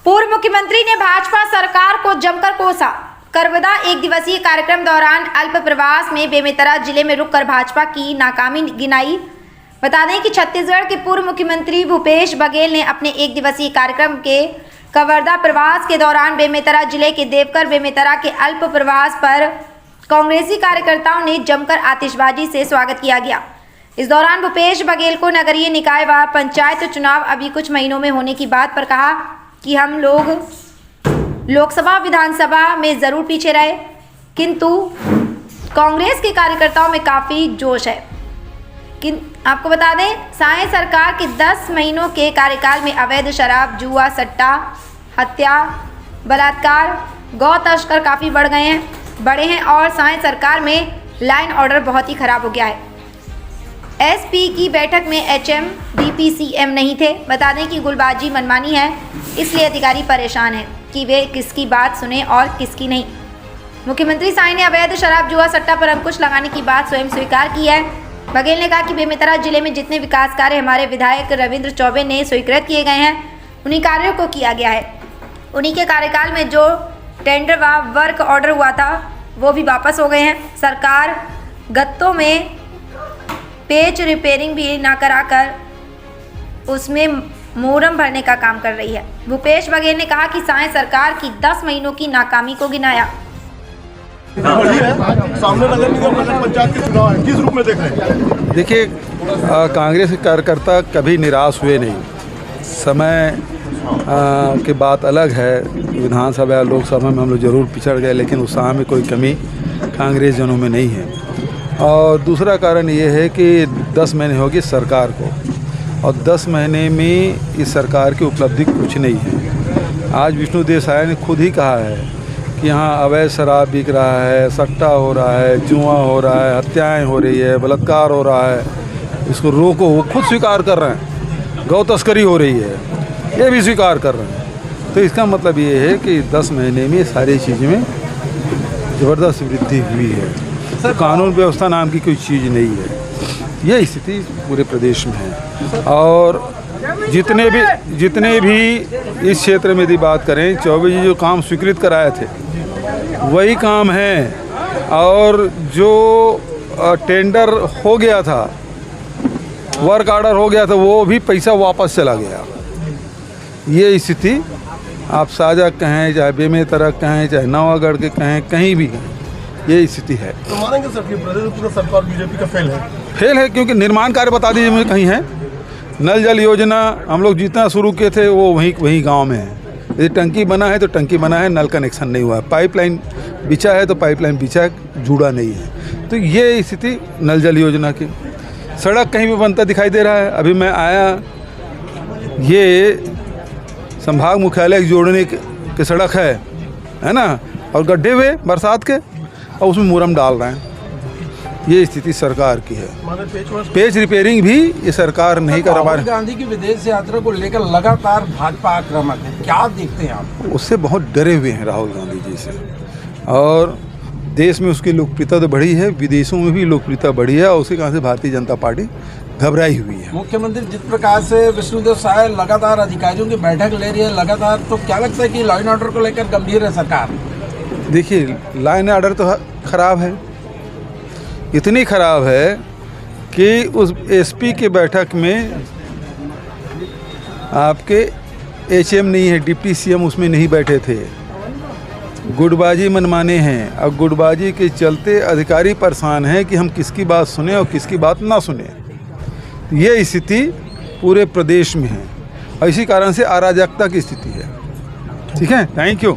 पूर्व मुख्यमंत्री ने भाजपा सरकार को जमकर कोसा। करबदा एक दिवसीय कार्यक्रम दौरान अल्प प्रवास में बेमेतरा जिले में रुककर भाजपा की नाकामी गिनाई। बता दें कि छत्तीसगढ़ के पूर्व मुख्यमंत्री भूपेश बघेल ने अपने एक दिवसीय कार्यक्रम के कवर्धा प्रवास के दौरान बेमेतरा जिले के देवकर बेमेतरा के अल्प प्रवास पर कांग्रेसी कार्यकर्ताओं ने जमकर आतिशबाजी से स्वागत किया गया। इस दौरान भूपेश बघेल को नगरीय निकाय व पंचायत चुनाव अभी कुछ महीनों में होने की बात पर कहा कि हम लोग लोकसभा विधानसभा में ज़रूर पीछे रहे, किंतु कांग्रेस के कार्यकर्ताओं में काफ़ी जोश है। आपको बता दें, साय सरकार के 10 महीनों के कार्यकाल में अवैध शराब, जुआ, सट्टा, हत्या, बलात्कार, गौ तस्कर काफ़ी बढ़े हैं और साय सरकार में लाइन ऑर्डर बहुत ही ख़राब हो गया है। एसपी की बैठक में एचएम, डीपी, सीएम नहीं थे। बता दें कि गुलबाजी मनमानी है, इसलिए अधिकारी परेशान हैं कि वे किसकी बात सुने और किसकी नहीं। मुख्यमंत्री साय ने अवैध शराब, जुआ, सट्टा पर अंकुश लगाने की बात स्वयं स्वीकार की है। बघेल ने कहा कि बेमेतरा जिले में जितने विकास कार्य हमारे विधायक रविंद्र चौबे ने स्वीकृत किए गए हैं, उन्हीं कार्यों को किया गया है। उन्हीं के कार्यकाल में जो टेंडर व वर्क ऑर्डर हुआ था वो भी वापस हो गए हैं। सरकार गत्तों में पेच रिपेयरिंग भी ना कराकर उसमें मोरम भरने का काम कर रही है। भूपेश बघेल ने कहा कि साय सरकार की 10 महीनों की नाकामी को गिनाया। सामने नगर निगम, नगर पंचायत के चुनाव है, किस रूप में देख रहे हैं? देखिए, कांग्रेस के कार्यकर्ता कभी निराश हुए नहीं। समय की बात अलग है, विधानसभा या लोकसभा में हम लोग जरूर पिछड़ गए, लेकिन उत्साह में कोई कमी कांग्रेस जनों में नहीं है। और दूसरा कारण ये है कि 10 महीने हो गए सरकार को, और 10 महीने में इस सरकार की उपलब्धि कुछ नहीं है। आज विष्णुदेव साय ने खुद ही कहा है कि यहाँ अवैध शराब बिक रहा है, सट्टा हो रहा है, जुआ हो रहा है, हत्याएं हो रही है, बलात्कार हो रहा है, इसको रोको। वो खुद स्वीकार कर रहे हैं। गौ तस्करी हो रही है, ये भी स्वीकार कर रहे हैं। तो इसका मतलब ये है कि 10 महीने में सारी चीज़ में ज़बरदस्त वृद्धि हुई है। तो कानून व्यवस्था नाम की कोई चीज़ नहीं है। ये स्थिति पूरे प्रदेश में है। और जितने भी इस क्षेत्र में यदि बात करें, चौबे जी जो काम स्वीकृत कराए थे वही काम है, और जो टेंडर हो गया था, वर्क ऑर्डर हो गया था, वो भी पैसा वापस चला गया। ये स्थिति आप साजा कहें, चाहे बेमेतरा कहें, चाहे नवागढ़ के कहें, कहीं भी कहें, ये स्थिति है। तो मानेंगे सर कि प्रदेश पूरा सरकार बीजेपी का फेल है? क्योंकि निर्माण कार्य बता दीजिए मुझे कहीं है। नल जल योजना हम लोग जितना शुरू किए थे वो वहीं गांव में है। यदि टंकी बना है तो टंकी बना है, नल कनेक्शन नहीं हुआ है। पाइपलाइन बिछा है तो पाइपलाइन बिछा है, जुड़ा नहीं है। तो ये स्थिति नल जल योजना की। सड़क कहीं भी बनता दिखाई दे रहा है। अभी मैं आया, ये संभाग मुख्यालय जोड़ने के सड़क है ना, और गड्ढे हुए बरसात के, और उसमें मुरम डाल रहे हैं। ये स्थिति सरकार की है। पेच रिपेयरिंग भी ये सरकार नहीं कर पा रही। गांधी की विदेश यात्रा को लेकर लगातार भाजपा आक्रामक है, क्या देखते हैं आप? उससे बहुत डरे हुए हैं राहुल गांधी जी से, और देश में उसकी लोकप्रियता तो बढ़ी है, विदेशों में भी लोकप्रियता बढ़ी है, और उसी कारण से भारतीय जनता पार्टी घबराई हुई है। मुख्यमंत्री जिस प्रकार से विष्णुदेव साय लगातार अधिकारियों की बैठक ले रही है लगातार, तो क्या लगता है कि लॉ एंड ऑर्डर को लेकर गंभीर है सरकार? देखिए, लॉ एंड ऑर्डर तो खराब है, इतनी खराब है कि उस एसपी की बैठक में आपके एचएम नहीं है, डिप्टी सीएम उसमें नहीं बैठे थे। गुटबाजी मनमाने हैं, और गुटबाजी के चलते अधिकारी परेशान हैं कि हम किसकी बात सुने और किसकी बात ना सुने। ये स्थिति पूरे प्रदेश में है, और इसी कारण से अराजकता की स्थिति है। ठीक है, थैंक यू।